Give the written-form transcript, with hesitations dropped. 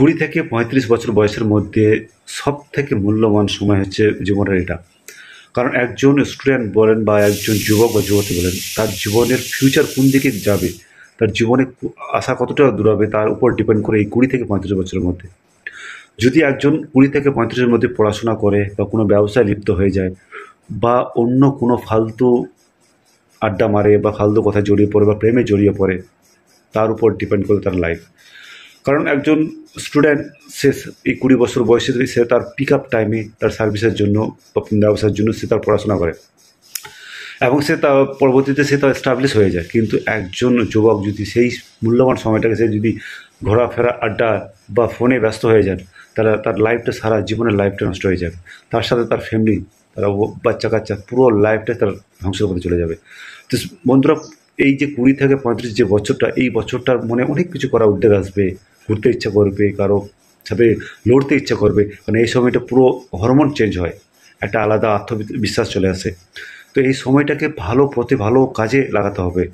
20 থেকে 35 বছর বয়সের মধ্যে সবথেকে মূল্যবান সময় হচ্ছে জীবনের এটা। কারণ একজন স্টুডেন্ট বলেন বা একজন যুবক বা যুবতী বলেন, তার জীবনের ফিউচার কোন দিকে যাবে, তার জীবনে আশা কতটা দূর হবে, তার উপর ডিপেন্ড করে এই 20 থেকে 35 বছরের মধ্যে। যদি একজন 20 থেকে 35-এর মধ্যে পড়াশোনা করে বা কোনো ব্যবসায় লিপ্ত হয়ে যায় বা অন্য কোনো ফালতু আড্ডা মারে বা ফালতু কথায় জড়িয়ে পড়ে বা প্রেমে জড়িয়ে পড়ে, তার উপর ডিপেন্ড করে তার লাইফ। কারণ একজন স্টুডেন্ট সে এই 20 বছর বয়সে সে তার পিক আপ টাইমে তার সার্ভিসের জন্য বা ব্যবসার জন্য সে তার পড়াশোনা করে এবং সে তার পরবর্তীতে সে তার এস্টাবলিশ হয়ে যায়। কিন্তু একজন যুবক যদি সেই মূল্যবান সময়টাকে সে যদি ঘোরাফেরা আড্ডা বা ফোনে ব্যস্ত হয়ে যান, তাহলে তার লাইফটা সারা জীবনের লাইফটা নষ্ট হয়ে যাবে। তার সাথে তার ফ্যামিলি, তারা বাচ্চা কাচ্চা পুরো লাইফটা তার ধ্বংসের পথে চলে যাবে। তো বন্ধুরা, এই যে 20 থেকে 35 যে বছরটা, এই বছরটার মনে অনেক কিছু করা উদ্যোগ আসবে, ঘুরতে ইচ্ছা করবে, কারো সাথে লড়তে ইচ্ছা করবে, কারণ এই সময়টা পুরো হরমোন চেঞ্জ হয়, একটা আলাদা আত্মবিশ্বাস চলে আসে। তো এই সময়টাকে ভালো পথে ভালো কাজে লাগাতে হবে।